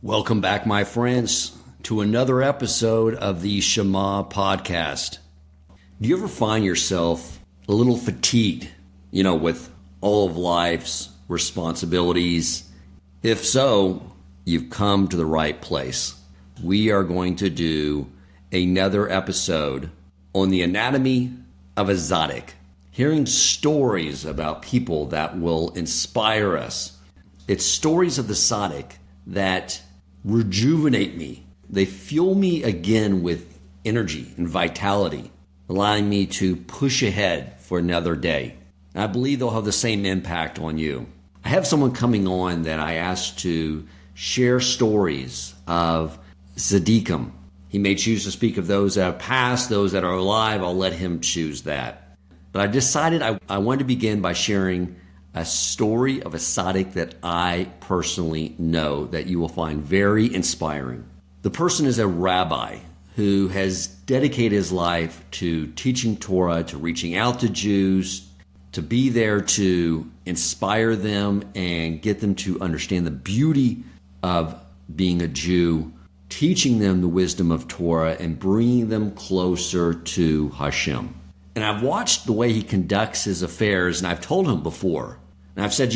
Welcome back, my friends, to another episode of the Shema podcast. Do you ever find yourself a little fatigued, with all of life's responsibilities? If so, you've come to the right place. We are going to do another episode on the anatomy of a Tzadik, hearing stories about people that will inspire us. It's stories of the Tzadik that rejuvenate me. They fuel me again with energy and vitality, allowing me to push ahead for another day. And I believe they'll have the same impact on you. I have someone coming on that I asked to share stories of Tzadikim. He may choose to speak of those that have passed, those that are alive. I'll let him choose that. But I decided I wanted to begin by sharing a story of a Tzadik that I personally know that you will find very inspiring. The person is a rabbi who has dedicated his life to teaching Torah, to reaching out to Jews, to be there to inspire them and get them to understand the beauty of being a Jew, teaching them the wisdom of Torah and bringing them closer to Hashem. And I've watched the way he conducts his affairs, and I've told him before, and I've said,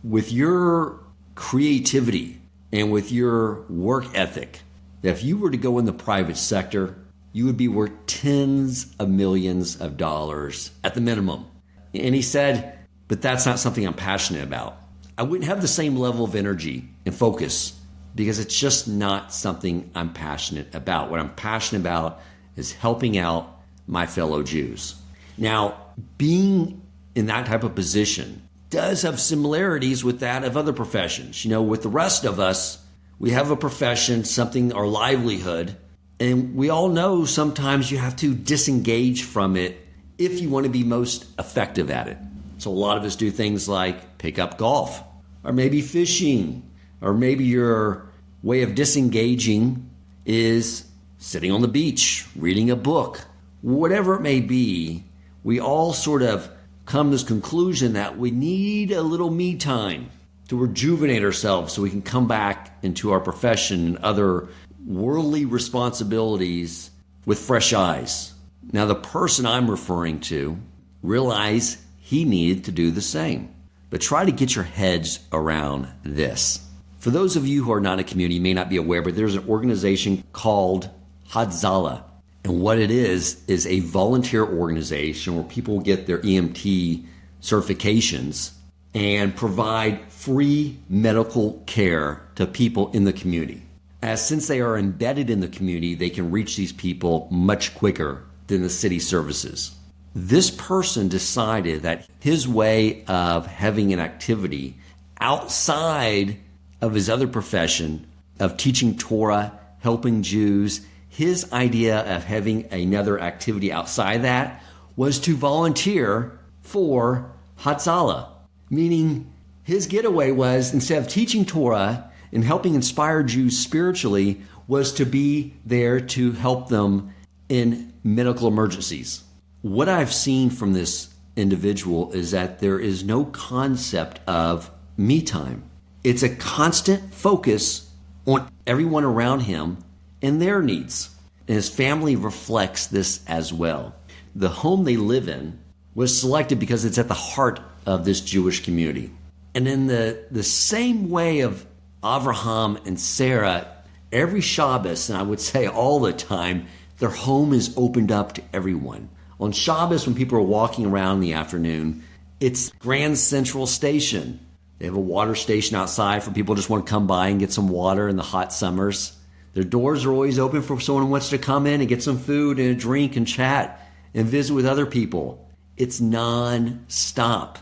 with your creativity and with your work ethic, that if you were to go in the private sector, you would be worth tens of millions of dollars at the minimum. And he said, but that's not something I'm passionate about. I wouldn't have the same level of energy and focus because it's just not something I'm passionate about. What I'm passionate about is helping out my fellow Jews. Now, being in that type of position does have similarities with that of other professions. With the rest of us, we have a profession, something, our livelihood, and we all know sometimes you have to disengage from it if you want to be most effective at it. So a lot of us do things like pick up golf, or maybe fishing, or maybe your way of disengaging is sitting on the beach, reading a book. Whatever it may be, we all sort of come to this conclusion that we need a little me time to rejuvenate ourselves so we can come back into our profession and other worldly responsibilities with fresh eyes. Now, the person I'm referring to realized he needed to do the same. But try to get your heads around this. For those of you who are not in a community, you may not be aware, but there's an organization called Hatzalah. And what it is a volunteer organization where people get their EMT certifications and provide free medical care to people in the community. Since they are embedded in the community, they can reach these people much quicker than the city services. This person decided that his way of having an activity outside of his other profession of teaching Torah, helping Jews, his idea of having another activity outside that was to volunteer for Hatzalah, meaning his getaway was, instead of teaching Torah and helping inspire Jews spiritually, was to be there to help them in medical emergencies. What I've seen from this individual is that there is no concept of me time. It's a constant focus on everyone around him and their needs. And his family reflects this as well. The home they live in was selected because it's at the heart of this Jewish community. And in the same way of Avraham and Sarah, every Shabbos, and I would say all the time, their home is opened up to everyone. On Shabbos, when people are walking around in the afternoon, it's Grand Central Station. They have a water station outside for people who just want to come by and get some water in the hot summers. Their doors are always open for someone who wants to come in and get some food and a drink and chat and visit with other people. It's non-stop.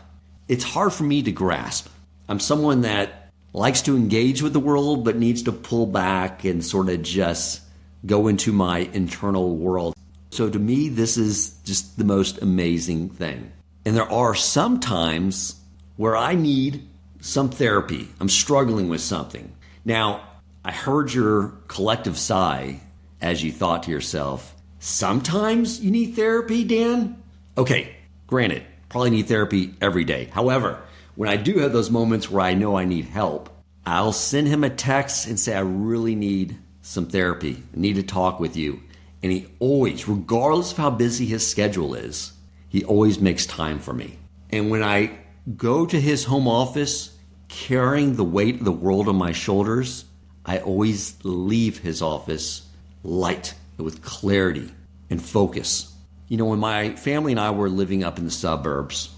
It's hard for me to grasp. I'm someone that likes to engage with the world but needs to pull back and sort of just go into my internal world. So to me, this is just the most amazing thing. And there are some times where I need some therapy. I'm struggling with something. Now, I heard your collective sigh as you thought to yourself, sometimes you need therapy, Dan? Okay, granted, probably need therapy every day. However, when I do have those moments where I know I need help, I'll send him a text and say, I really need some therapy. I need to talk with you. And he always, regardless of how busy his schedule is, he always makes time for me. And when I go to his home office carrying the weight of the world on my shoulders, I always leave his office light, with clarity and focus. You know, when my family and I were living up in the suburbs,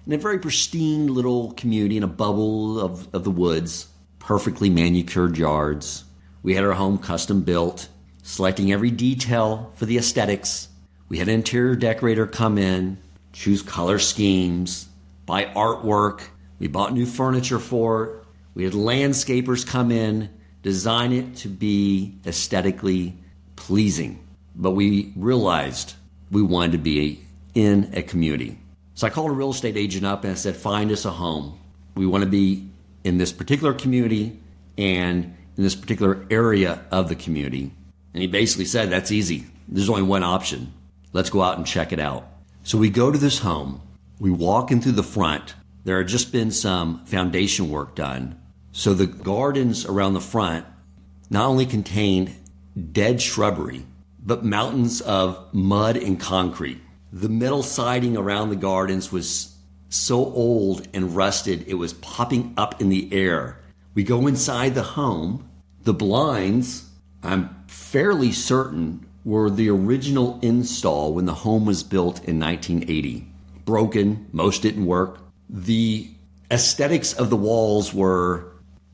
in a very pristine little community in a bubble of the woods, perfectly manicured yards, we had our home custom built, selecting every detail for the aesthetics. We had an interior decorator come in, choose color schemes, buy artwork. We bought new furniture for it. We had landscapers come in, design it to be aesthetically pleasing. But we realized we wanted to be in a community. So I called a real estate agent up and I said, find us a home. We want to be in this particular community and in this particular area of the community. And he basically said, that's easy. There's only one option. Let's go out and check it out. So we go to this home. We walk in through the front. There had just been some foundation work done. So the gardens around the front not only contained dead shrubbery, but mountains of mud and concrete. The metal siding around the gardens was so old and rusted, it was popping up in the air. We go inside the home. The blinds, I'm fairly certain, were the original install when the home was built in 1980. Broken, most didn't work. The aesthetics of the walls were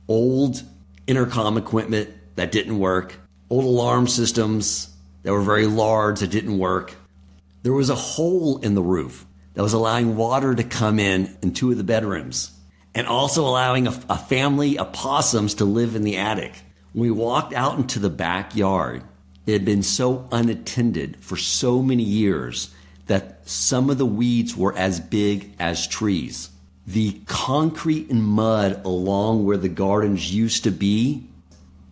old intercom equipment that didn't work, old alarm systems that were very large that didn't work. There was a hole in the roof that was allowing water to come in two of the bedrooms and also allowing a family of possums to live in the attic. When we walked out into the backyard, it had been so unattended for so many years that some of the weeds were as big as trees. The concrete and mud along where the gardens used to be,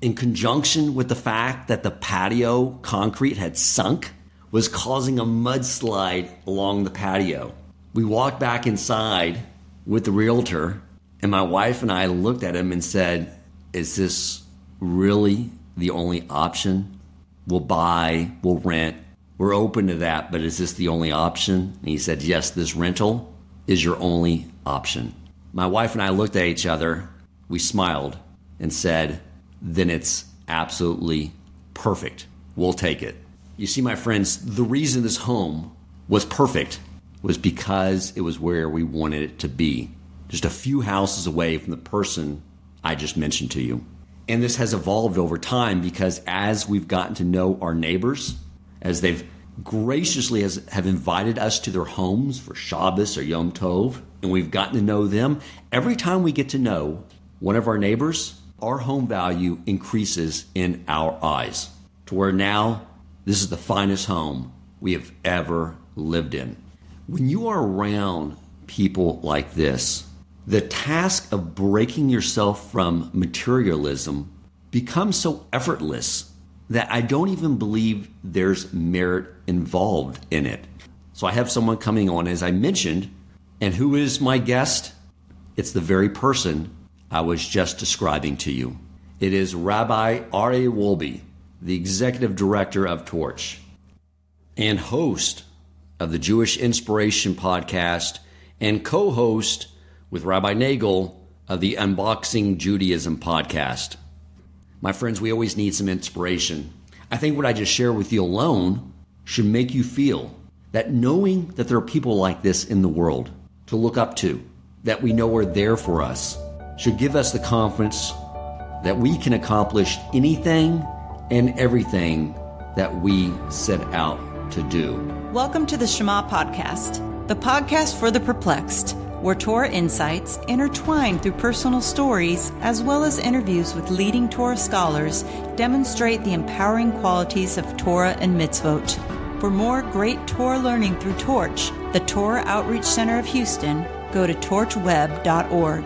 in conjunction with the fact that the patio concrete had sunk, was causing a mudslide along the patio. We walked back inside with the realtor, and my wife and I looked at him and said, is this really the only option? We'll buy, we'll rent. We're open to that, but is this the only option? And he said, yes, this rental is your only option. My wife and I looked at each other. We smiled and said, then it's absolutely perfect. We'll take it. You see, my friends, the reason this home was perfect was because it was where we wanted it to be, just a few houses away from the person I just mentioned to you. And this has evolved over time because as we've gotten to know our neighbors, as they've graciously have invited us to their homes for Shabbos or Yom Tov, and we've gotten to know them, every time we get to know one of our neighbors, our home value increases in our eyes to where now this is the finest home we have ever lived in. When you are around people like this, the task of breaking yourself from materialism becomes so effortless that I don't even believe there's merit involved in it. So I have someone coming on, as I mentioned, and who is my guest? It's the very person I was just describing to you. It is Rabbi Aryeh Wolbe, the executive director of Torch and host of the Jewish Inspiration podcast and co-host with Rabbi Nagel of the Unboxing Judaism podcast. My friends, we always need some inspiration. I think what I just shared with you alone should make you feel that knowing that there are people like this in the world to look up to, that we know are there for us, should give us the confidence that we can accomplish anything and everything that we set out to do. Welcome to the Shema podcast, the podcast for the perplexed, where Torah insights, intertwined through personal stories, as well as interviews with leading Torah scholars, demonstrate the empowering qualities of Torah and mitzvot. For more great Torah learning through Torch, the Torah Outreach Center of Houston, go to torchweb.org.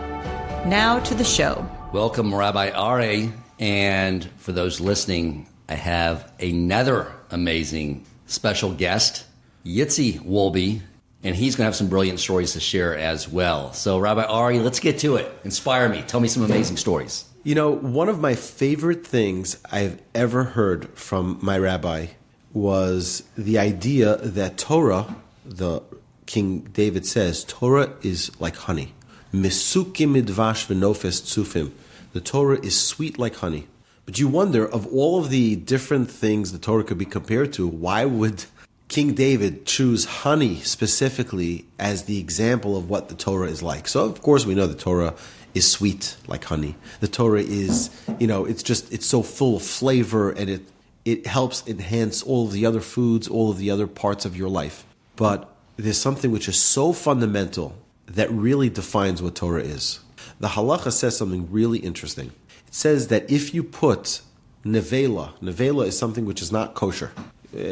Now to the show. Welcome, Rabbi Aryeh. And for those listening, I have another amazing special guest, Yitzi Wolbe. And he's going to have some brilliant stories to share as well. So, Rabbi Aryeh, let's get to it. Inspire me. Tell me some amazing stories. One of my favorite things I've ever heard from my rabbi was the idea that Torah, the King David says, Torah is like honey. Mesukim midvash v'nofes tzufim. The Torah is sweet like honey. But you wonder, of all of the different things the Torah could be compared to, why would King David choose honey specifically as the example of what the Torah is like? So, of course, we know the Torah is sweet like honey. The Torah is, it's so full of flavor, and it helps enhance all of the other foods, all of the other parts of your life. But there's something which is so fundamental that really defines what Torah is. The halacha says something really interesting. It says that if you put nevela is something which is not kosher,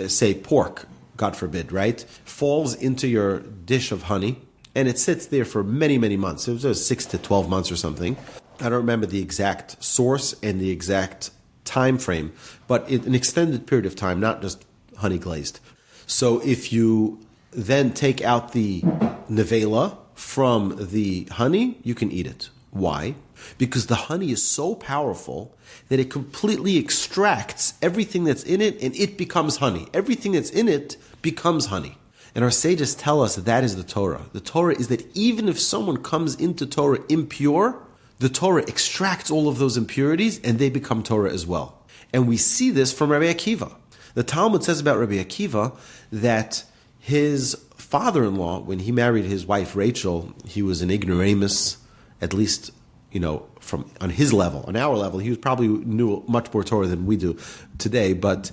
say pork, God forbid, right, falls into your dish of honey, and it sits there for many, many months. It was 6 to 12 months or something. I don't remember the exact source and the exact time frame, but an extended period of time, not just honey glazed. So if you then take out the nevela from the honey, you can eat it. Why? Because the honey is so powerful that it completely extracts everything that's in it, and it becomes honey. Everything that's in it becomes honey. And our sages tell us that is the Torah. The Torah is that even if someone comes into Torah impure, the Torah extracts all of those impurities and they become Torah as well. And we see this from Rabbi Akiva. The Talmud says about Rabbi Akiva that his father-in-law, when he married his wife Rachel, he was an ignoramus, at least, from on his level. On our level, he probably knew much more Torah than we do today, but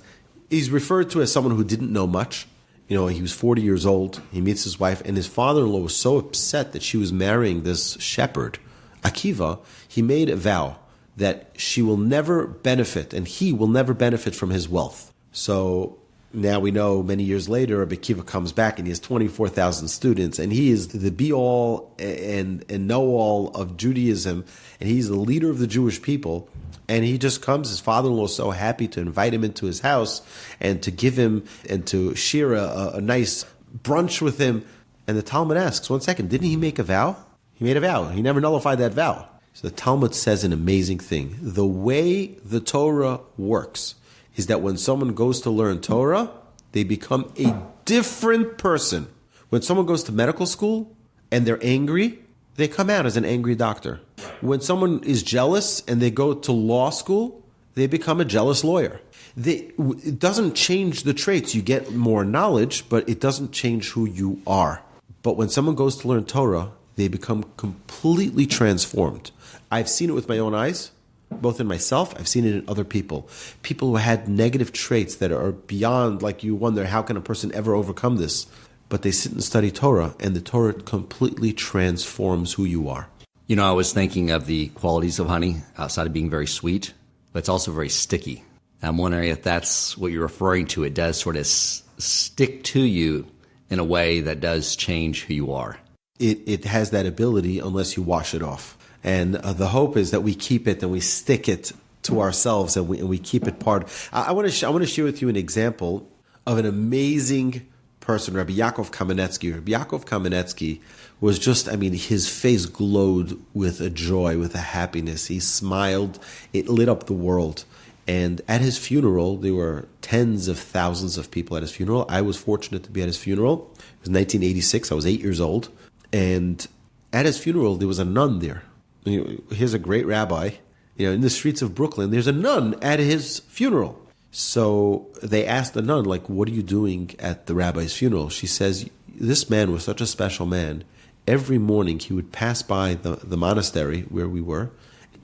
he's referred to as someone who didn't know much. He was 40 years old. He meets his wife, and his father-in-law was so upset that she was marrying this shepherd, Akiva. He made a vow that she will never benefit, and he will never benefit from his wealth. So now we know many years later, Rabbi Akiva comes back, and he has 24,000 students, and he is the be-all and know-all of Judaism, and he's the leader of the Jewish people. And he just comes, his father-in-law is so happy to invite him into his house and to give him and to share a nice brunch with him. And the Talmud asks, 1 second, didn't he make a vow? He made a vow. He never nullified that vow. So the Talmud says an amazing thing. The way the Torah works is that when someone goes to learn Torah, they become a different person. When someone goes to medical school and they're angry, they come out as an angry doctor. When someone is jealous and they go to law school, they become a jealous lawyer. It doesn't change the traits. You get more knowledge, but it doesn't change who you are. But when someone goes to learn Torah, they become completely transformed. I've seen it with my own eyes, both in myself, I've seen it in other people. People who had negative traits that are beyond, like you wonder, how can a person ever overcome this? But they sit and study Torah, and the Torah completely transforms who you are. I was thinking of the qualities of honey outside of being very sweet, but it's also very sticky. I'm wondering if that's what you're referring to. It does sort of stick to you in a way that does change who you are. It has that ability unless you wash it off. And the hope is that we keep it and we stick it to ourselves and we keep it part. I want to share with you an example of an amazing person, Rabbi Yaakov Kamenetsky. Rabbi Yaakov Kamenetsky was just, his face glowed with a joy, with a happiness. He smiled. It lit up the world. And at his funeral, there were tens of thousands of people at his funeral. I was fortunate to be at his funeral. It was 1986. I was 8 years old. And at his funeral, there was a nun there. Here's a great rabbi. In the streets of Brooklyn, there's a nun at his funeral. So they asked the nun, what are you doing at the rabbi's funeral? She says, this man was such a special man. Every morning he would pass by the monastery where we were.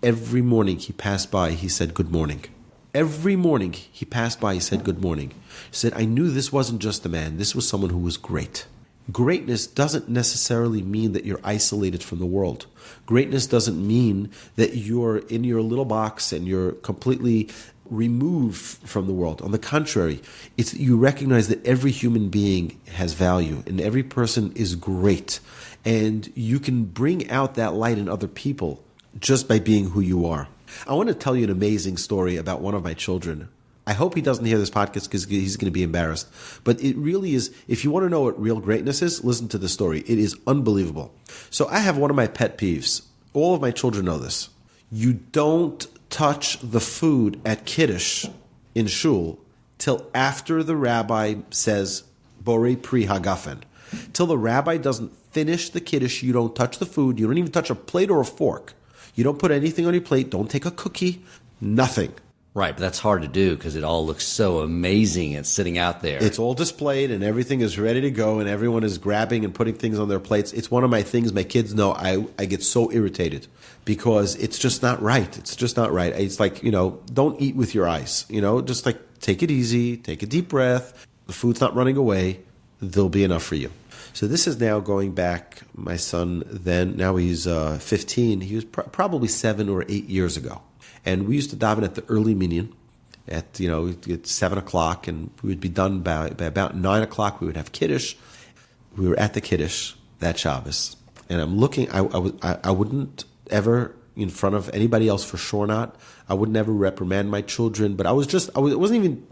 Every morning he passed by, he said, good morning. Every morning he passed by, he said, good morning. He said, I knew this wasn't just a man. This was someone who was great. Greatness doesn't necessarily mean that you're isolated from the world. Greatness doesn't mean that you're in your little box and you're completely removed from the world. On the contrary, it's you recognize that every human being has value and every person is great. And you can bring out that light in other people just by being who you are. I want to tell you an amazing story about one of my children I hope he doesn't hear this podcast because he's going to be embarrassed. But it really is, if you want to know what real greatness is, listen to the story. It is unbelievable. So I have one of my pet peeves. All of my children know this. You don't touch the food at Kiddush in shul till after the rabbi says, Borei Pri Hagafen. Till the rabbi doesn't finish the Kiddush, you don't touch the food. You don't even touch a plate or a fork. You don't put anything on your plate. Don't take a cookie. Nothing. Right, but that's hard to do because it all looks so amazing and sitting out there. It's all displayed and everything is ready to go and everyone is grabbing and putting things on their plates. It's one of my things. My kids know I get so irritated because it's just not right. It's just not right. It's like, don't eat with your eyes. Just like take it easy, take a deep breath. The food's not running away. There'll be enough for you. So this is now going back, my son then, now he's 15. He was probably 7 or 8 years ago. And we used to daven at the early minyan at 7 o'clock, and we would be done by about 9 o'clock. We would have Kiddush. We were at the Kiddush that Shabbos. And I'm looking, I wouldn't ever, in front of anybody else for sure not, I would never reprimand my children, but I wasn't even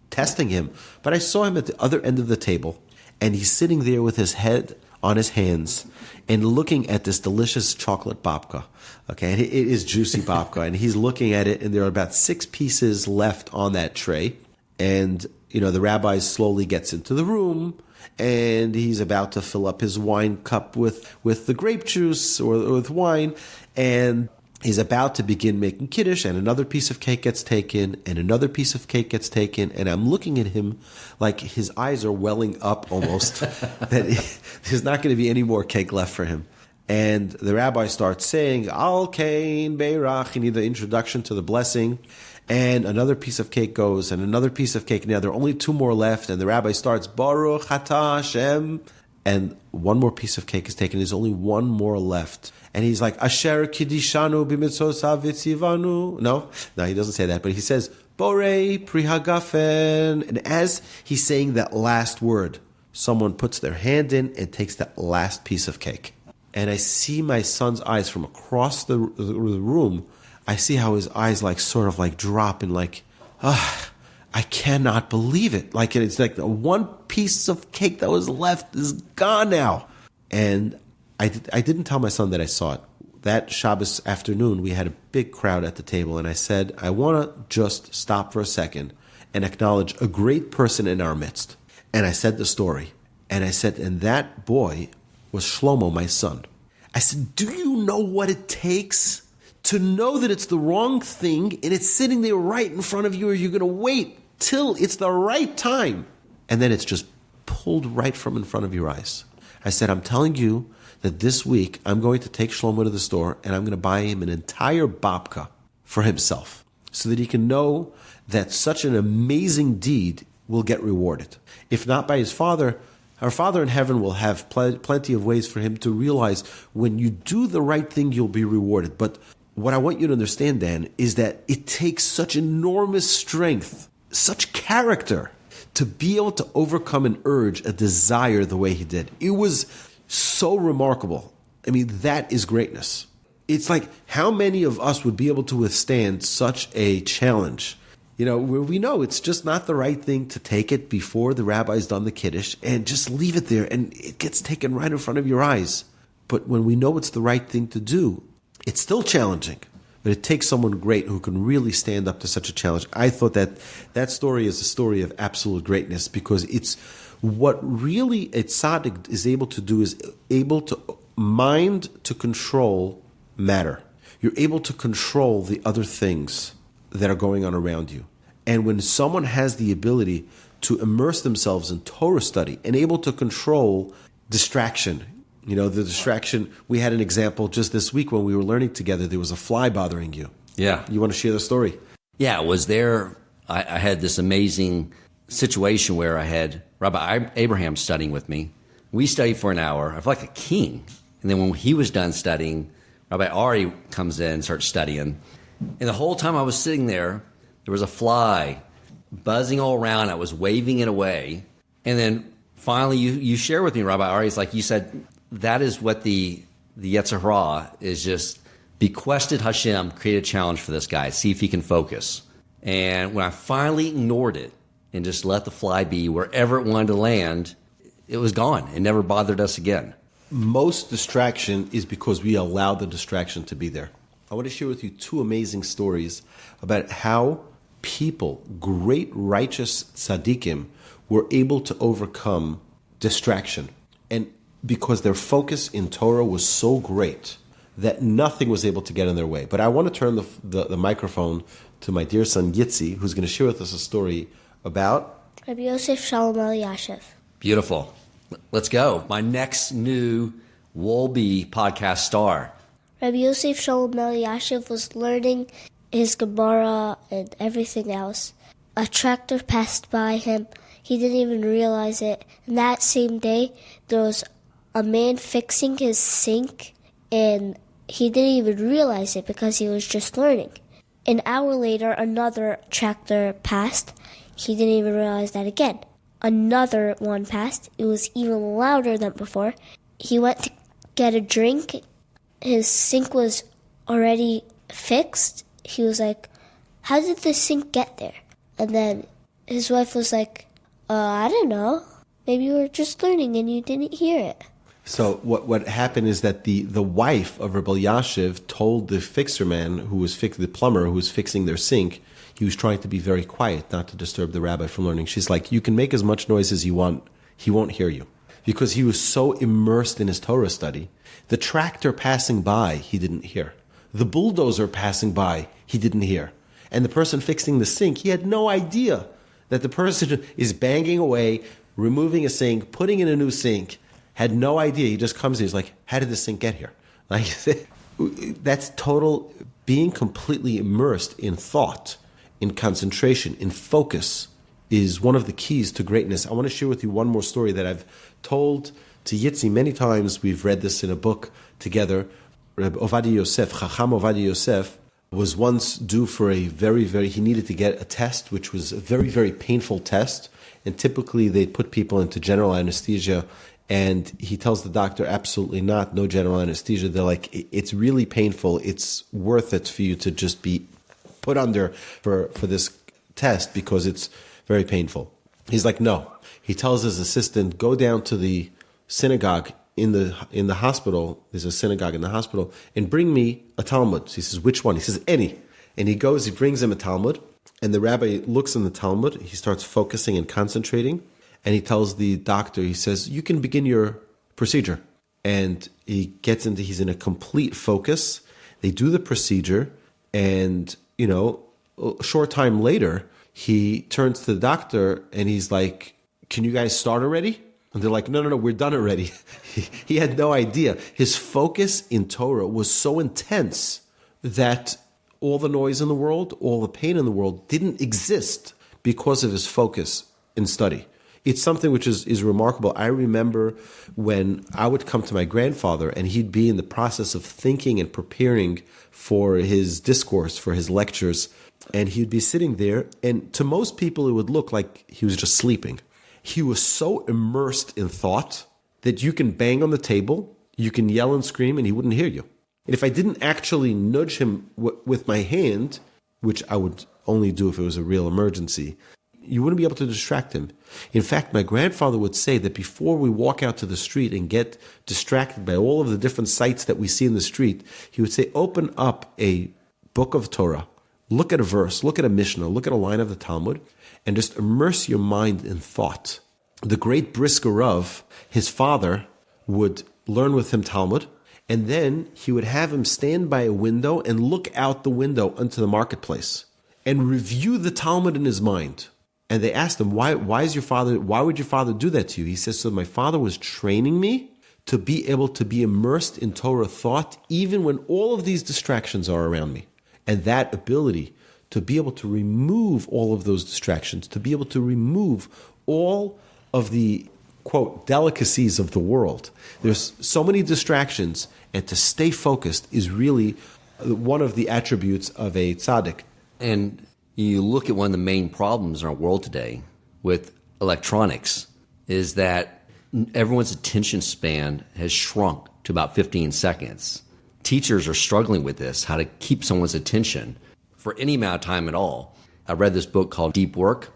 testing him. But I saw him at the other end of the table, and he's sitting there with his head on his hands and looking at this delicious chocolate babka. Okay, and it is juicy babka, and he's looking at it, and there are about 6 pieces left on that tray. And, the rabbi slowly gets into the room, and he's about to fill up his wine cup with the grape juice or with wine, and he's about to begin making Kiddush, and another piece of cake gets taken, and another piece of cake gets taken, and I'm looking at him like his eyes are welling up almost, that there's not going to be any more cake left for him. And the rabbi starts saying, Al Kain Beirach, you need the introduction to the blessing, and another piece of cake goes, and another piece of cake. Now there are only 2 more left, and the rabbi starts, Baruch Atah Hashem, and one more piece of cake is taken. There's only 1 more left. And he's like, Asher Kidishanu b'mitzosav v'tzivanu. No, he doesn't say that, but he says, Borei Pri Hagafen. And as he's saying that last word, someone puts their hand in and takes that last piece of cake. And I see my son's eyes from across the room. I see how his eyes sort of drop and I cannot believe it. It's like the one piece of cake that was left is gone now. And I didn't tell my son that I saw it. That Shabbos afternoon, we had a big crowd at the table, and I said, I want to just stop for a second and acknowledge a great person in our midst. And I said the story. And I said, and that boy was Shlomo, my son. I said, do you know what it takes to know that it's the wrong thing and it's sitting there right in front of you, or you're going to wait till it's the right time? And then it's just pulled right from in front of your eyes. I said, I'm telling you that this week I'm going to take Shlomo to the store and I'm going to buy him an entire babka for himself so that he can know that such an amazing deed will get rewarded. If not by his father, our Father in heaven will have plenty of ways for him to realize when you do the right thing, you'll be rewarded. But what I want you to understand, Dan, is that it takes such enormous strength, such character, to be able to overcome an urge, a desire the way he did. It was so remarkable. I mean, that is greatness. It's like, how many of us would be able to withstand such a challenge? Where we know it's just not the right thing to take it before the rabbi's done the Kiddush and just leave it there and it gets taken right in front of your eyes. But when we know it's the right thing to do, it's still challenging. But it takes someone great who can really stand up to such a challenge. I thought that story is a story of absolute greatness because it's what really a tzaddik is able to do, is able to mind to control matter. You're able to control the other things that are going on around you. And when someone has the ability to immerse themselves in Torah study and able to control distraction, the distraction, we had an example just this week when we were learning together, there was a fly bothering you. Yeah. You want to share the story? Yeah, I had this amazing situation where I had Rabbi Abraham studying with me. We studied for an hour. I felt like a king. And then when he was done studying, Rabbi Aryeh comes in and starts studying. And the whole time I was sitting there, there was a fly buzzing all around. I was waving it away. And then finally you share with me, Rabbi Aryeh, it's like you said, that is what the Yetzer Hara is, just bequested Hashem, create a challenge for this guy, see if he can focus. And when I finally ignored it and just let the fly be wherever it wanted to land, it was gone. It never bothered us again. Most distraction is because we allow the distraction to be there. I want to share with you two amazing stories about how people, great righteous tzaddikim, were able to overcome distraction. And because their focus in Torah was so great that nothing was able to get in their way. But I want to turn the microphone to my dear son Yitzi, who's going to share with us a story about Rabbi Yosef Shalom Eliashiv. Beautiful. Let's go. My next new Wolbe podcast star. Rabbi Yosef Shalom Eliashiv was learning his Gemara and everything else. A tractor passed by him. He didn't even realize it. And that same day, there was a man fixing his sink, and he didn't even realize it because he was just learning. An hour later, another tractor passed. He didn't even realize that again. Another one passed. It was even louder than before. He went to get a drink. His sink was already fixed. He was like, how did the sink get there? And then his wife was like, I don't know. Maybe you were just learning and you didn't hear it. So what happened is that the wife of Rabbi Yashiv told the fixer man the plumber who was fixing their sink, he was trying to be very quiet, not to disturb the rabbi from learning. She's like, you can make as much noise as you want, he won't hear you. Because he was so immersed in his Torah study. The tractor passing by, he didn't hear. The bulldozer passing by, he didn't hear. And the person fixing the sink, he had no idea that the person is banging away, removing a sink, putting in a new sink, had no idea. He just comes in, he's like, how did this sink get here? Like, that's total being completely immersed in thought, in concentration, in focus is one of the keys to greatness. I want to share with you one more story that I've told to Yitzi many times. We've read this in a book together. Rabbi Ovadia Yosef, Chacham Ovadia Yosef, was once due for he needed to get a test, which was a very, very painful test. And typically they put people into general anesthesia. And he tells the doctor, absolutely not, no general anesthesia. They're like, it's really painful. It's worth it for you to just be put under for this test because it's very painful. He's like, no. He tells his assistant, go down to the synagogue in the hospital. There's a synagogue in the hospital, and bring me a Talmud. He says, which one? He says, any. And he goes, he brings him a Talmud, and the rabbi looks in the Talmud. He starts focusing and concentrating. And he tells the doctor, he says, you can begin your procedure. And he's in a complete focus. They do the procedure. And, a short time later, he turns to the doctor and he's like, can you guys start already? And they're like, no, we're done already. He had no idea. His focus in Torah was so intense that all the noise in the world, all the pain in the world didn't exist because of his focus in study. It's something which is remarkable. I remember when I would come to my grandfather and he'd be in the process of thinking and preparing for his discourse, for his lectures, and he'd be sitting there, and to most people it would look like he was just sleeping. He was so immersed in thought that you can bang on the table, you can yell and scream, and he wouldn't hear you. And if I didn't actually nudge him with my hand, which I would only do if it was a real emergency, you wouldn't be able to distract him. In fact, my grandfather would say that before we walk out to the street and get distracted by all of the different sights that we see in the street, he would say, open up a book of Torah, look at a verse, look at a Mishnah, look at a line of the Talmud, and just immerse your mind in thought. The great Brisker Rav, his father, would learn with him Talmud, and then he would have him stand by a window and look out the window onto the marketplace and review the Talmud in his mind. And they asked him, why would your father do that to you? He says, so my father was training me to be able to be immersed in Torah thought, even when all of these distractions are around me. And that ability to be able to remove all of those distractions, to be able to remove all of the, quote, delicacies of the world. There's so many distractions, and to stay focused is really one of the attributes of a tzaddik. And you look at one of the main problems in our world today with electronics is that everyone's attention span has shrunk to about 15 seconds. Teachers are struggling with this, how to keep someone's attention for any amount of time at all. I read this book called Deep Work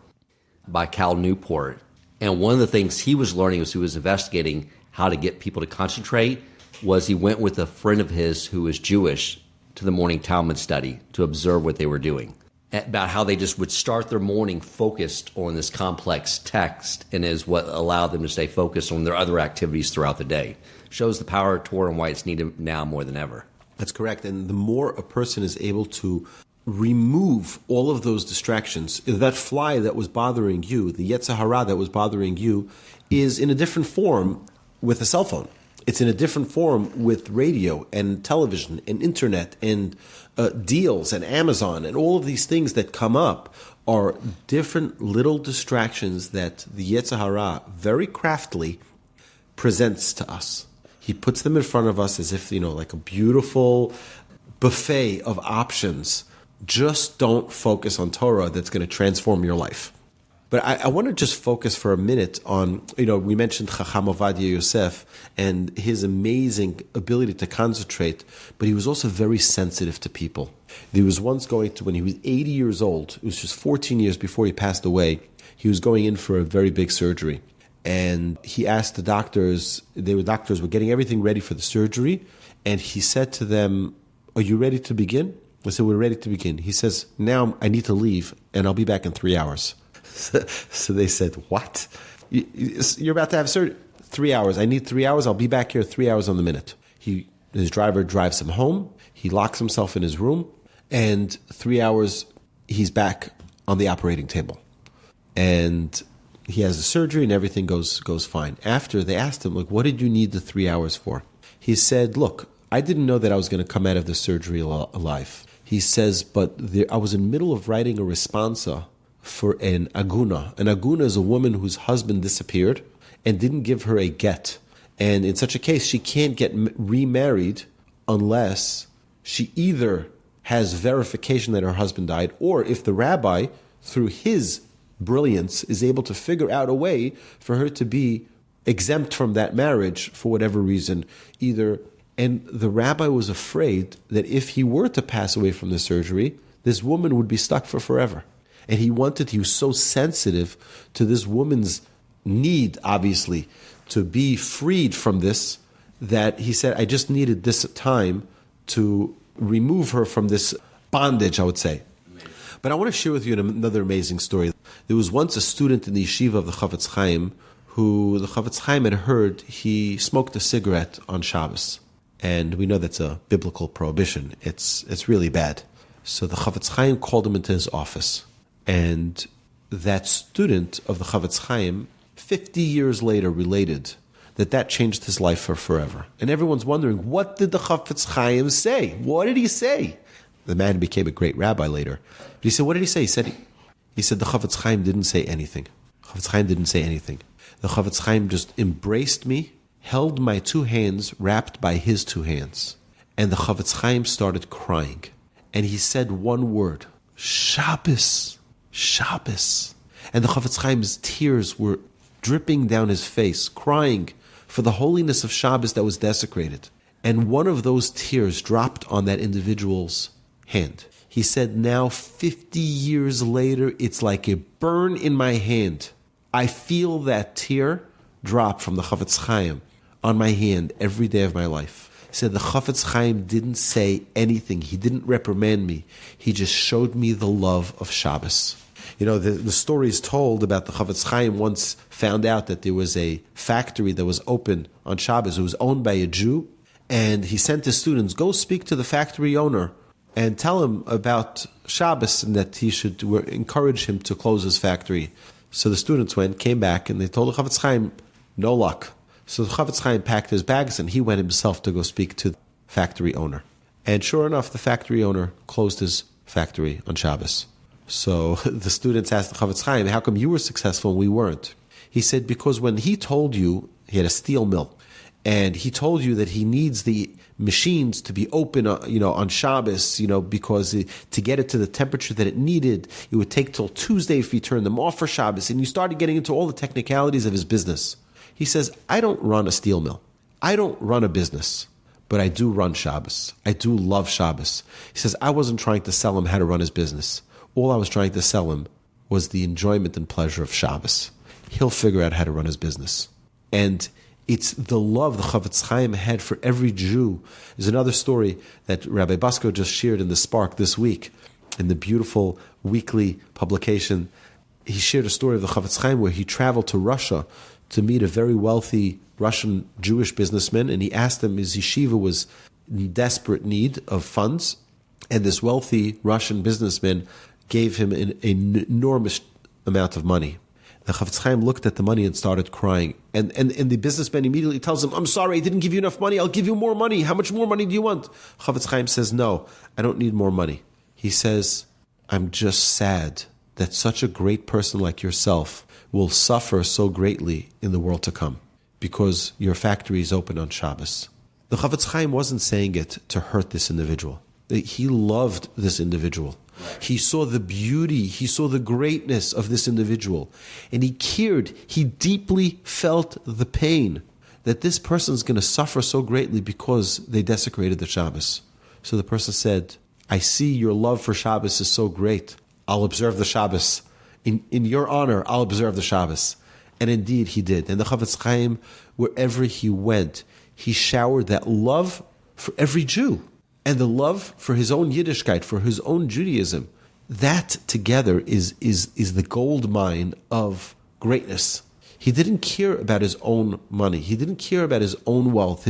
by Cal Newport. And one of the things he was learning as he was investigating how to get people to concentrate was he went with a friend of his who was Jewish to the morning Talmud study to observe what they were doing, about how they just would start their morning focused on this complex text, and is what allowed them to stay focused on their other activities throughout the day. Shows the power of Torah and why it's needed now more than ever. That's correct. And the more a person is able to remove all of those distractions, that fly that was bothering you, the Yetzer Hara that was bothering you, is in a different form with a cell phone. It's in a different form with radio and television and internet and deals and Amazon, and all of these things that come up are different little distractions that the Yetzer Hara very craftily presents to us. He puts them in front of us as if, like a beautiful buffet of options. Just don't focus on Torah that's going to transform your life. But I want to just focus for a minute on, we mentioned Chacham Ovadia Yosef and his amazing ability to concentrate, but he was also very sensitive to people. He was once when he was 80 years old, it was just 14 years before he passed away, he was going in for a very big surgery. And he asked the doctors, doctors were getting everything ready for the surgery, and he said to them, "Are you ready to begin?" I said, "We're ready to begin." He says, "Now I need to leave, and I'll be back in 3 hours." So they said, "What? You're about to have surgery? 3 hours. I need 3 hours. I'll be back here 3 hours on the minute." His driver drives him home. He locks himself in his room, and 3 hours, he's back on the operating table. And he has the surgery, and everything goes fine. After, they asked him, "What did you need the 3 hours for?" He said, "Look, I didn't know that I was going to come out of the surgery alive." He says, "But I was in the middle of writing a responsa for an aguna. An aguna is a woman whose husband disappeared and didn't give her a get. And in such a case, she can't get remarried unless she either has verification that her husband died, or if the rabbi, through his brilliance, is able to figure out a way for her to be exempt from that marriage for whatever reason, either." And the rabbi was afraid that if he were to pass away from the surgery, this woman would be stuck for forever. And he was so sensitive to this woman's need, obviously, to be freed from this, that he said, "I just needed this time to remove her from this bondage," I would say. Amazing. But I want to share with you another amazing story. There was once a student in the yeshiva of the Chafetz Chaim who the Chafetz Chaim had heard he smoked a cigarette on Shabbos. And we know that's a biblical prohibition. It's really bad. So the Chafetz Chaim called him into his office. And that student of the Chafetz Chaim, 50 years later, related that changed his life for forever. And everyone's wondering, what did the Chafetz Chaim say? What did he say? The man became a great rabbi later. But he said, what did he say? He said the Chafetz Chaim didn't say anything. Chafetz Chaim didn't say anything. The Chafetz Chaim just embraced me, held my two hands wrapped by his two hands. And the Chafetz Chaim started crying. And he said one word, Shabbos, Shabbos. And the Chafetz Chaim's tears were dripping down his face, crying for the holiness of Shabbos that was desecrated. And one of those tears dropped on that individual's hand. He said, now 50 years later, it's like a burn in my hand. I feel that tear drop from the Chafetz Chaim on my hand every day of my life. He said the Chafetz Chaim didn't say anything. He didn't reprimand me. He just showed me the love of Shabbos. You know, the story is told about the Chafetz Chaim once found out that there was a factory that was open on Shabbos. It was owned by a Jew. And he sent his students, go speak to the factory owner and tell him about Shabbos and that he should encourage him to close his factory. So the students went, came back, and they told the Chafetz Chaim, no luck. So the Chafetz Chaim packed his bags and he went himself to go speak to the factory owner. And sure enough, the factory owner closed his factory on Shabbos. So the students asked the Chafetz Chaim, how come you were successful and we weren't? He said, because when he told you, he had a steel mill, and he told you that he needs the machines to be open, on Shabbos, because to get it to the temperature that it needed, it would take till Tuesday if he turned them off for Shabbos. And you started getting into all the technicalities of his business. He says, I don't run a steel mill. I don't run a business, but I do run Shabbos. I do love Shabbos. He says, I wasn't trying to sell him how to run his business. All I was trying to sell him was the enjoyment and pleasure of Shabbos. He'll figure out how to run his business. And it's the love the Chavetz Chaim had for every Jew. There's another story that Rabbi Basko just shared in the Spark this week, in the beautiful weekly publication. He shared a story of the Chavetz Chaim where he traveled to Russia to meet a very wealthy Russian Jewish businessman, and he asked him, his yeshiva was in desperate need of funds, and this wealthy Russian businessman gave him an enormous amount of money. The Chavetz Chaim looked at the money and started crying. And the businessman immediately tells him, I'm sorry, I didn't give you enough money. I'll give you more money. How much more money do you want? Chavetz Chaim says, no, I don't need more money. He says, I'm just sad that such a great person like yourself will suffer so greatly in the world to come because your factory is open on Shabbos. The Chavetz Chaim wasn't saying it to hurt this individual. He loved this individual. He saw the beauty, he saw the greatness of this individual. And he cared, he deeply felt the pain that this person is going to suffer so greatly because they desecrated the Shabbos. So the person said, I see your love for Shabbos is so great. I'll observe the Shabbos. In your honor, I'll observe the Shabbos. And indeed he did. And the Chavetz Chaim, wherever he went, he showered that love for every Jew. And the love for his own Yiddishkeit, for his own Judaism, that together is the gold mine of greatness. He didn't care about his own money. He didn't care about his own wealth,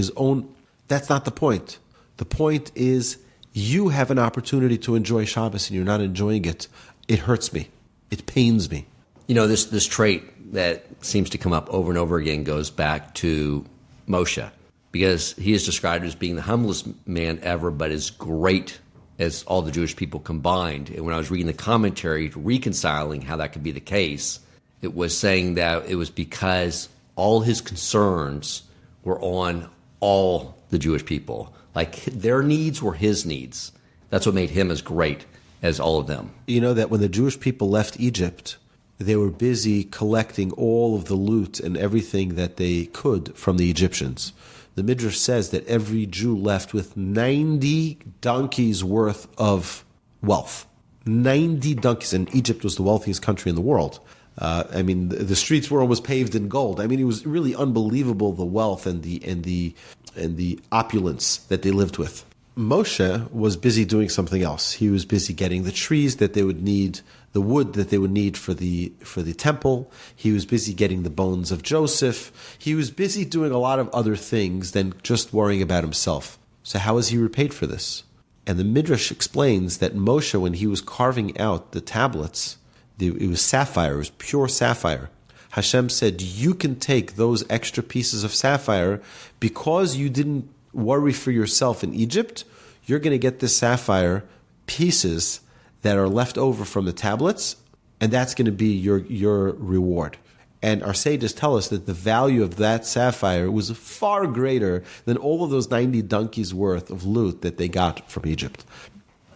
that's not the point. The point is, you have an opportunity to enjoy Shabbos and you're not enjoying it. It hurts me. It pains me. You know, this trait that seems to come up over and over again goes back to Moshe, because he is described as being the humblest man ever, but as great as all the Jewish people combined. And when I was reading the commentary, reconciling how that could be the case, it was saying that it was because all his concerns were on all the Jewish people. Like, their needs were his needs. That's what made him as great as all of them. You know that when the Jewish people left Egypt, they were busy collecting all of the loot and everything that they could from the Egyptians. The Midrash says that every Jew left with 90 donkeys worth of wealth. 90 donkeys. And Egypt was the wealthiest country in the world. The streets were almost paved in gold. It was really unbelievable, the wealth and the opulence that they lived with. Moshe was busy doing something else. He was busy getting the trees that they would need, the wood that they would need for the temple. He was busy getting the bones of Joseph. He was busy doing a lot of other things than just worrying about himself. So how was he repaid for this? And the Midrash explains that Moshe, when he was carving out the tablets, it was sapphire, it was pure sapphire. Hashem said, you can take those extra pieces of sapphire because you didn't worry for yourself in Egypt. You're going to get the sapphire pieces that are left over from the tablets, and that's going to be your reward. And our sages tell us that the value of that sapphire was far greater than all of those 90 donkeys worth of loot that they got from Egypt.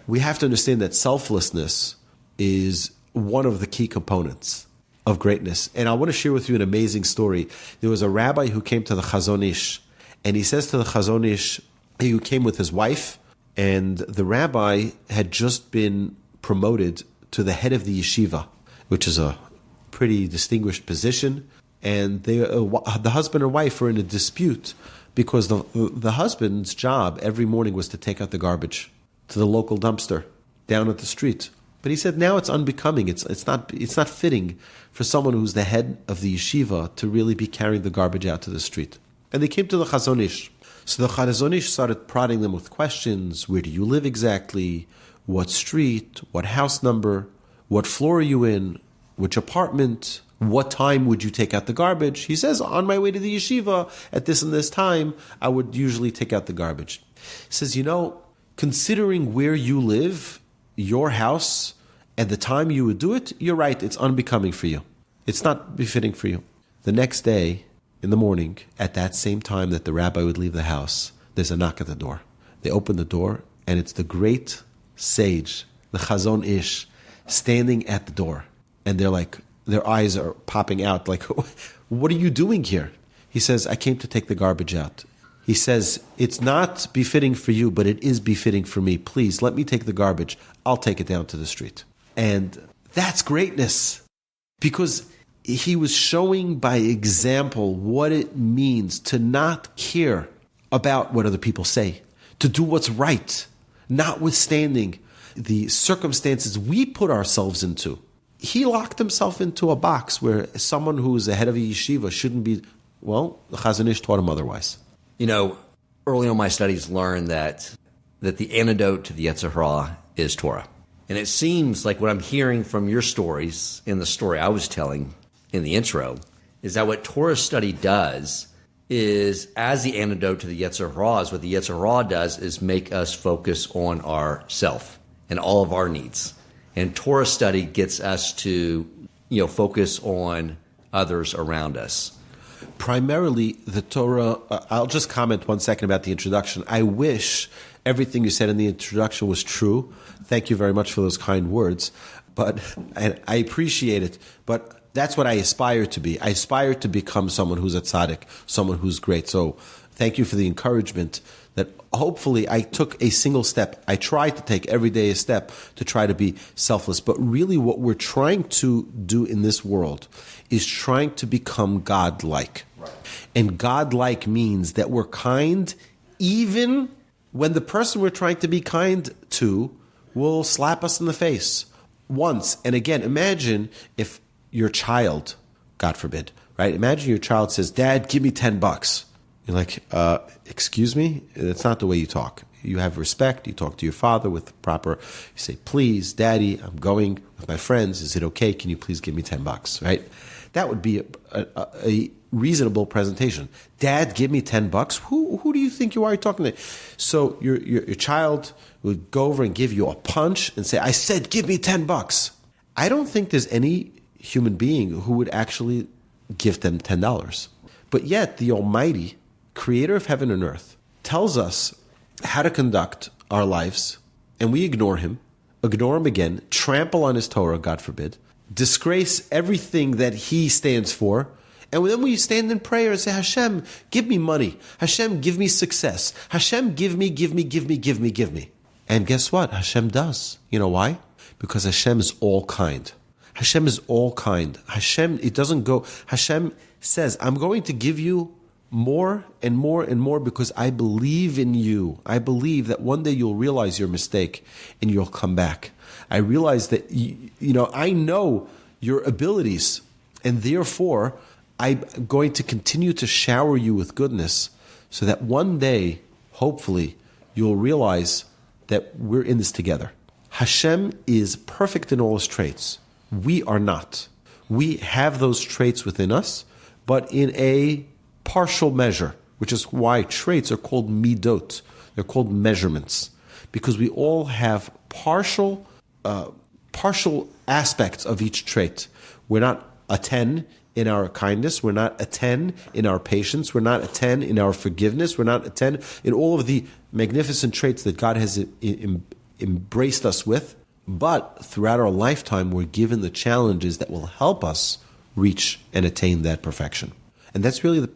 We have to understand that selflessness is one of the key components of greatness. And I want to share with you an amazing story. There was a rabbi who came to the Chazon Ish, and he says to the Chazon Ish, he came with his wife, and the rabbi had just been promoted to the head of the yeshiva, which is a pretty distinguished position. And the husband and wife were in a dispute because the husband's job every morning was to take out the garbage to the local dumpster down at the street. But he said now it's unbecoming. It's not fitting for someone who's the head of the yeshiva to really be carrying the garbage out to the street. And they came to the Chazon Ish. So the Chazon Ish started prodding them with questions. Where do you live exactly? What street? What house number? What floor are you in? Which apartment? What time would you take out the garbage? He says, on my way to the yeshiva at this and this time, I would usually take out the garbage. He says, considering where you live, your house, and the time you would do it, you're right, it's unbecoming for you. It's not befitting for you. The next day, in the morning, at that same time that the rabbi would leave the house, there's a knock at the door. They open the door, and it's the great sage, the Chazon Ish, standing at the door. And they're like, their eyes are popping out, like, what are you doing here? He says, I came to take the garbage out. He says, it's not befitting for you, but it is befitting for me. Please, let me take the garbage. I'll take it down to the street. And that's greatness. Because he was showing by example what it means to not care about what other people say, to do what's right, notwithstanding the circumstances we put ourselves into. He locked himself into a box where someone who is the head of a yeshiva shouldn't be, well, the Chazon Ish taught him otherwise. You know, early on my studies learned that the antidote to the Yetzer Hara is Torah. And it seems like what I'm hearing from your stories in the story I was telling in the intro is that what Torah study does is, as the antidote to the Yetzer Hara, is what the Yetzer Hara does is make us focus on ourself and all of our needs. And Torah study gets us to, focus on others around us. Primarily, the Torah, I'll just comment 1 second about the introduction. I wish everything you said in the introduction was true. Thank you very much for those kind words. And I appreciate it. But that's what I aspire to be. I aspire to become someone who's a tzaddik, someone who's great. So thank you for the encouragement that hopefully I took a single step. I try to take every day a step to try to be selfless. But really what we're trying to do in this world is trying to become God-like. Right. And God-like means that we're kind even when the person we're trying to be kind to will slap us in the face once. And again, imagine if your child, God forbid, right? Imagine your child says, "Dad, give me $10." You're like, excuse me? That's not the way you talk. You have respect. You talk to your father with proper, you say, "Please, Daddy, I'm going with my friends. Is it okay? Can you please give me $10?" Right? That would be a reasonable presentation. "Dad, give me $10." Who do you think you are? You're talking to? So your child would go over and give you a punch and say, "I said, give me $10." I don't think there's any human being who would actually give them $10. But yet the Almighty, creator of heaven and earth, tells us how to conduct our lives, and we ignore him again, trample on his Torah, God forbid, disgrace everything that he stands for, and then we stand in prayer and say, "Hashem, give me money. Hashem, give me success. Hashem, give me. And guess what? Hashem does. You know why? Because Hashem is all kind. Hashem is all kind. Hashem says, "I'm going to give you more and more and more because I believe in you. I believe that one day you'll realize your mistake and you'll come back. I realize that, I know your abilities, and therefore I'm going to continue to shower you with goodness so that one day, hopefully, you'll realize that we're in this together." Hashem is perfect in all his traits. We are not. We have those traits within us, but in a partial measure, which is why traits are called midot. They're called measurements, because we all have partial aspects of each trait. We're not a 10 in our kindness. We're not a 10 in our patience. We're not a 10 in our forgiveness. We're not a 10 in all of the magnificent traits that God has embraced us with. But throughout our lifetime, we're given the challenges that will help us reach and attain that perfection. And that's really the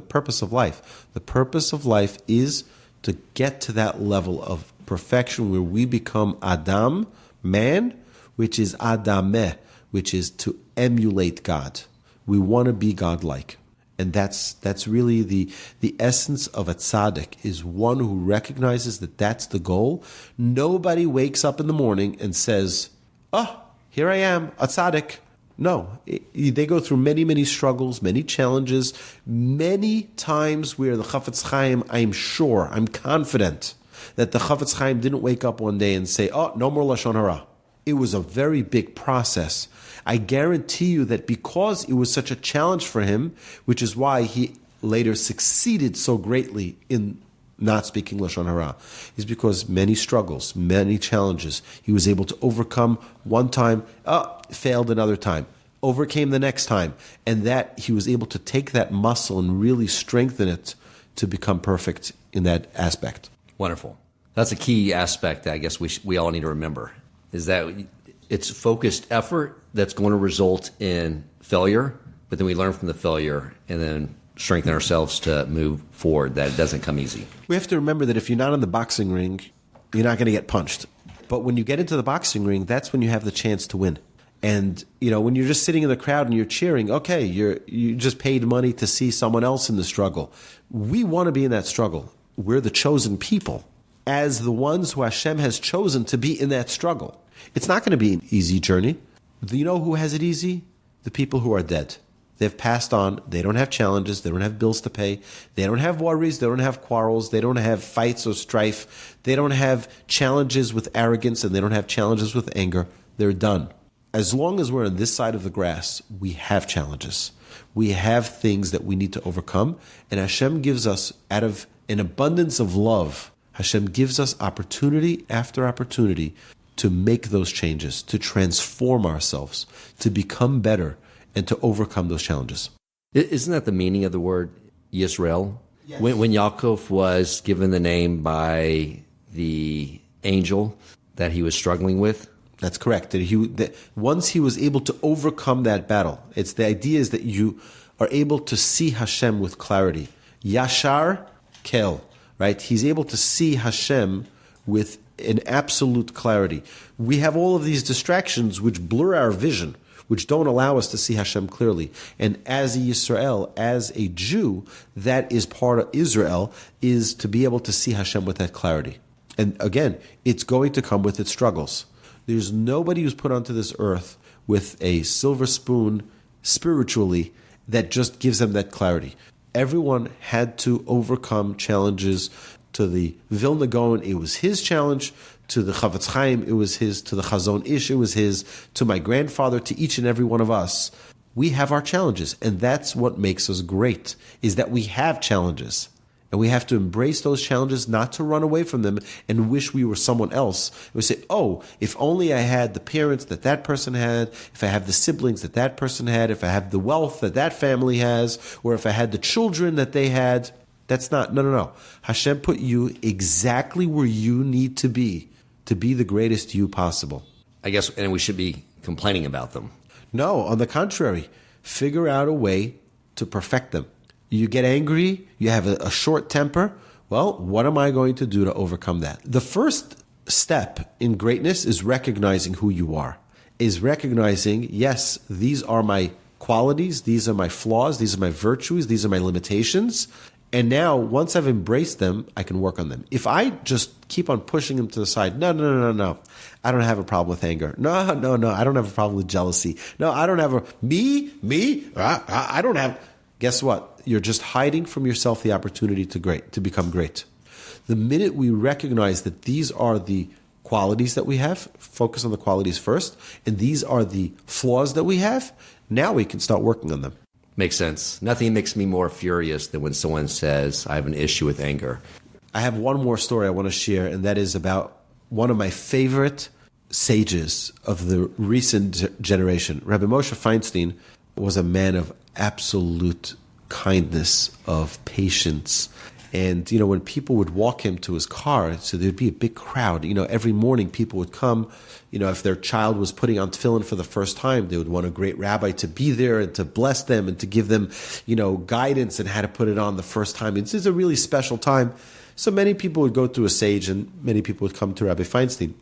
purpose of life. The purpose of life is to get to that level of perfection where we become Adam, man, which is Adameh, which is to emulate God. We want to be God-like. And that's really the essence of a tzaddik, is one who recognizes that that's the goal. Nobody wakes up in the morning and says, "Oh, here I am, a tzaddik." No, they go through many, many struggles, many challenges, many times where the Chafetz Chaim, I'm confident that the Chafetz Chaim didn't wake up one day and say, "Oh, no more Lashon Hara." It was a very big process. I guarantee you that because it was such a challenge for him, which is why he later succeeded so greatly in not speaking Lashon Hara, is because many struggles, many challenges, he was able to overcome one time, failed another time, overcame the next time, and that he was able to take that muscle and really strengthen it to become perfect in that aspect. Wonderful. That's a key aspect that I guess we all need to remember, is that it's focused effort that's going to result in failure, but then we learn from the failure and then strengthen ourselves to move forward, that it doesn't come easy. We have to remember that if you're not in the boxing ring, you're not going to get punched. But when you get into the boxing ring, that's when you have the chance to win. And, when you're just sitting in the crowd and you're cheering, okay, you just paid money to see someone else in the struggle. We want to be in that struggle. We're the chosen people as the ones who Hashem has chosen to be in that struggle. It's not going to be an easy journey. You know who has it easy? The people who are dead. They've passed on. They don't have challenges. They don't have bills to pay. They don't have worries. They don't have quarrels. They don't have fights or strife. They don't have challenges with arrogance, and they don't have challenges with anger. They're done. As long as we're on this side of the grass, we have challenges. We have things that we need to overcome. And Hashem gives us, out of an abundance of love, Hashem gives us opportunity after opportunity to make those changes, to transform ourselves, to become better, and to overcome those challenges. Isn't that the meaning of the word Yisrael? Yes. When Yaakov was given the name by the angel that he was struggling with? That's correct. That once he was able to overcome that battle, it's the idea is that you are able to see Hashem with clarity. Yashar Kel, right? He's able to see Hashem with an absolute clarity. We have all of these distractions which blur our vision, which don't allow us to see Hashem clearly. And as a Yisrael, as a Jew, that is part of Israel, is to be able to see Hashem with that clarity. And again, it's going to come with its struggles. There's nobody who's put onto this earth with a silver spoon spiritually that just gives them that clarity. Everyone had to overcome challenges. To the Vilna Gaon, it was his challenge. To the Chavetz Chaim, it was his. To the Chazon Ish, it was his. To my grandfather, to each and every one of us, we have our challenges. And that's what makes us great, is that we have challenges. And we have to embrace those challenges, not to run away from them and wish we were someone else. We say, oh, if only I had the parents that that person had, if I have the siblings that that person had, if I have the wealth that that family has, or if I had the children that they had. That's not, no. Hashem put you exactly where you need to be the greatest you possible. I guess, and we should be complaining about them. No, on the contrary. Figure out a way to perfect them. You get angry, you have a short temper. Well, what am I going to do to overcome that? The first step in greatness is recognizing who you are, is recognizing, yes, these are my qualities, these are my flaws, these are my virtues, these are my limitations. And now, once I've embraced them, I can work on them. If I just keep on pushing them to the side, no. I don't have a problem with anger. No. I don't have a problem with jealousy. No, I don't have I don't have. Guess what? You're just hiding from yourself the opportunity to become great. The minute we recognize that these are the qualities that we have, focus on the qualities first, and these are the flaws that we have, now we can start working on them. Makes sense. Nothing makes me more furious than when someone says, I have an issue with anger. I have one more story I want to share, and that is about one of my favorite sages of the recent generation. Rabbi Moshe Feinstein was a man of absolute kindness, of patience. And, when people would walk him to his car, so there'd be a big crowd. Every morning people would come. If their child was putting on tefillin for the first time, they would want a great rabbi to be there and to bless them and to give them, guidance on how to put it on the first time. It's a really special time. So many people would go to a sage and many people would come to Rabbi Feinstein.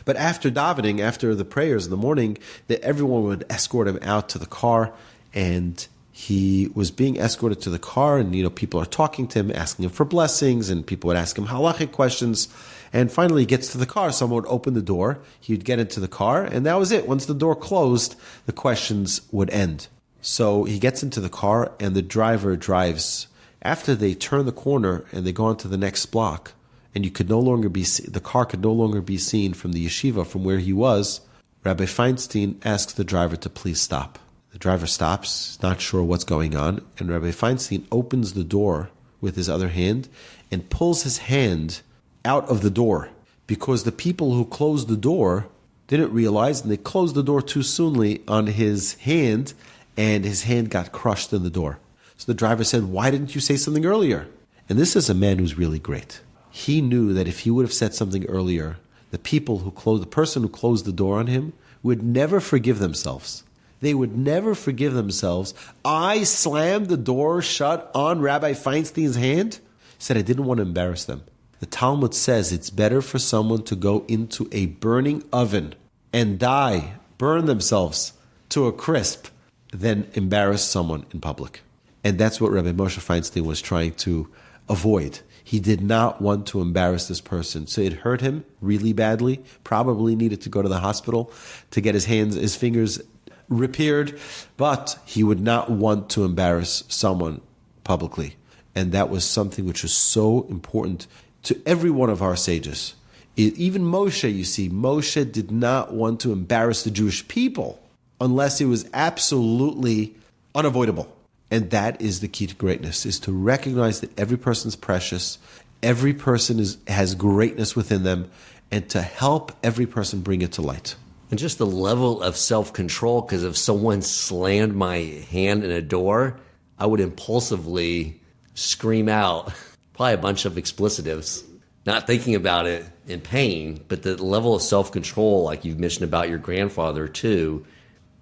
But after davening, after the prayers in the morning, that everyone would escort him out to the car, and he was being escorted to the car, and people are talking to him, asking him for blessings, and people would ask him halachic questions. And finally, he gets to the car. Someone would open the door. He would get into the car, and that was it. Once the door closed, the questions would end. So he gets into the car, and the driver drives. After they turn the corner and they go on to the next block, and the car could no longer be seen from the yeshiva, from where he was, Rabbi Feinstein asks the driver to please stop. The driver stops, not sure what's going on, and Rabbi Feinstein opens the door with his other hand and pulls his hand out of the door, because the people who closed the door didn't realize, and they closed the door too soonly on his hand, and his hand got crushed in the door. So the driver said, why didn't you say something earlier? And this is a man who's really great. He knew that if he would have said something earlier, the person who closed the door on him would never forgive themselves. They would never forgive themselves. I slammed the door shut on Rabbi Feinstein's hand. He said, I didn't want to embarrass them. The Talmud says it's better for someone to go into a burning oven and die, burn themselves to a crisp, than embarrass someone in public. And that's what Rabbi Moshe Feinstein was trying to avoid. He did not want to embarrass this person. So it hurt him really badly, probably needed to go to the hospital to get his fingers repaired, but he would not want to embarrass someone publicly. And that was something which was so important to every one of our sages. Even Moshe, you see, Moshe did not want to embarrass the Jewish people unless it was absolutely unavoidable. And that is the key to greatness, is to recognize that every person's precious, every person has greatness within them, and to help every person bring it to light. And just the level of self-control, because if someone slammed my hand in a door, I would impulsively scream out probably a bunch of explicitives, not thinking about it in pain, but the level of self-control, like you've mentioned about your grandfather too,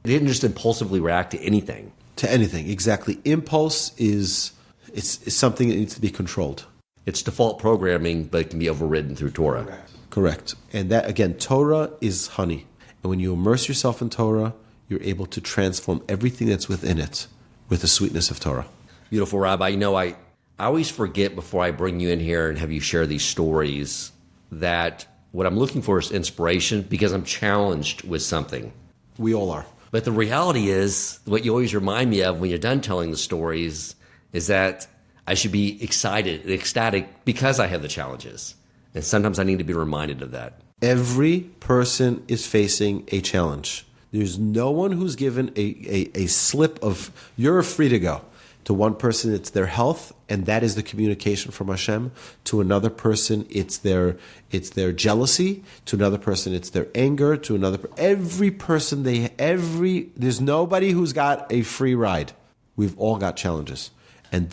he didn't just impulsively react to anything. To anything, exactly. Impulse is something that needs to be controlled. It's default programming, but it can be overridden through Torah. Correct. And that, again, Torah is honey. And when you immerse yourself in Torah, you're able to transform everything that's within it with the sweetness of Torah. Beautiful, Rabbi. You know, I always forget before I bring you in here and have you share these stories that what I'm looking for is inspiration, because I'm challenged with something. We all are. But the reality is, what you always remind me of when you're done telling the stories is that I should be excited and ecstatic because I have the challenges. And sometimes I need to be reminded of that. Every person is facing a challenge. There's no one who's given a slip of, you're free to go. To one person, it's their health, and that is the communication from Hashem. To another person, it's their jealousy. To another person, it's their anger. To another, every person, there's nobody who's got a free ride. We've all got challenges, and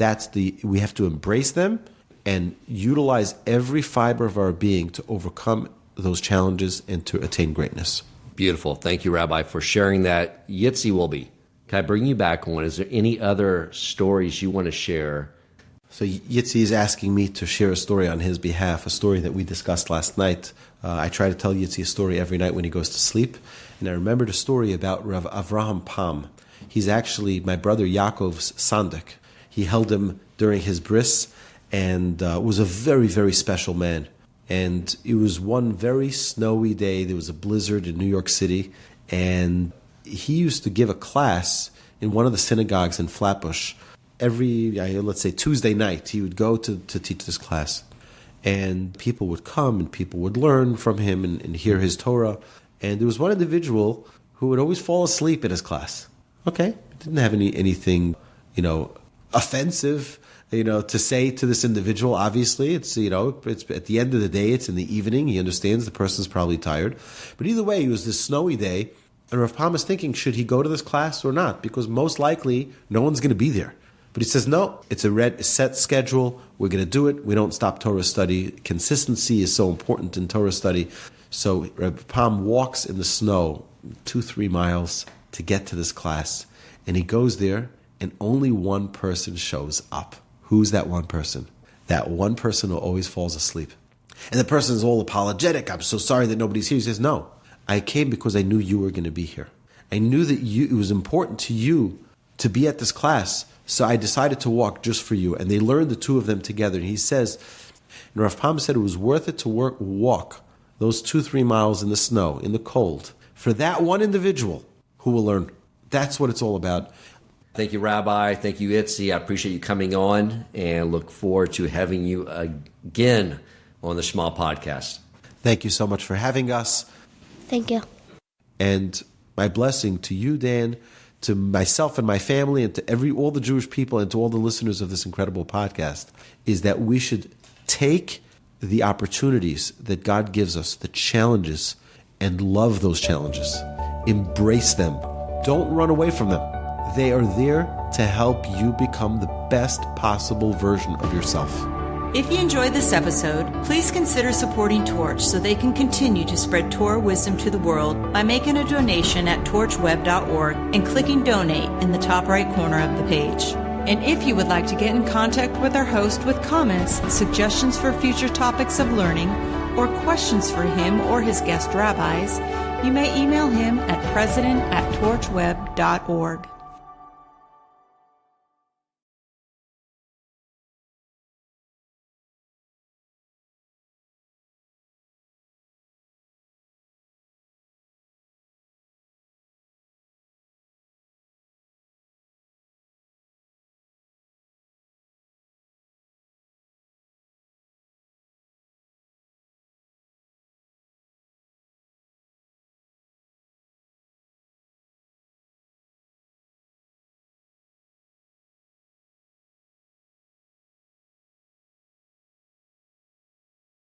we have to embrace them and utilize every fiber of our being to overcome those challenges and to attain greatness. Beautiful. Thank you, Rabbi, for sharing that. Yitzi Wolbe, can I bring you back on? Is there any other stories you want to share? So Yitzi is asking me to share a story on his behalf, a story that we discussed last night. I try to tell Yitzi a story every night when he goes to sleep. And I remembered a story about Rav Avraham Pam. He's actually my brother Yaakov's sandik. He held him during his bris and was a very, very special man. And it was one very snowy day. There was a blizzard in New York City. And he used to give a class in one of the synagogues in Flatbush. Every, let's say, Tuesday night, he would go to teach this class. And people would come and people would learn from him and hear his Torah. And there was one individual who would always fall asleep in his class. Okay, didn't have anything, offensive, to say to this individual. Obviously, it's at the end of the day, it's in the evening. He understands the person's probably tired. But either way, it was this snowy day. And Rav Pam is thinking, should he go to this class or not? Because most likely, no one's going to be there. But he says, no, it's a set schedule. We're going to do it. We don't stop Torah study. Consistency is so important in Torah study. So Rav Pam walks in the snow 2-3 miles to get to this class. And he goes there, and only one person shows up. Who's that one person? That one person who always falls asleep. And the person is all apologetic. I'm so sorry that nobody's here. He says, no. I came because I knew you were going to be here. I knew that it was important to you to be at this class, so I decided to walk just for you. And they learned, the two of them together. And he says, and Rav Pam said it was worth it to walk those 2-3 miles in the snow, in the cold, for that one individual who will learn. That's what it's all about. Thank you, Rabbi. Thank you, Yitzi. I appreciate you coming on and look forward to having you again on the Shema podcast. Thank you so much for having us. Thank you. And my blessing to you, Dan, to myself and my family, and to all the Jewish people, and to all the listeners of this incredible podcast, is that we should take the opportunities that God gives us, the challenges, and love those challenges. Embrace them. Don't run away from them. They are there to help you become the best possible version of yourself. If you enjoyed this episode, please consider supporting Torch so they can continue to spread Torah wisdom to the world by making a donation at torchweb.org and clicking donate in the top right corner of the page. And if you would like to get in contact with our host with comments, suggestions for future topics of learning, or questions for him or his guest rabbis, you may email him at president@torchweb.org.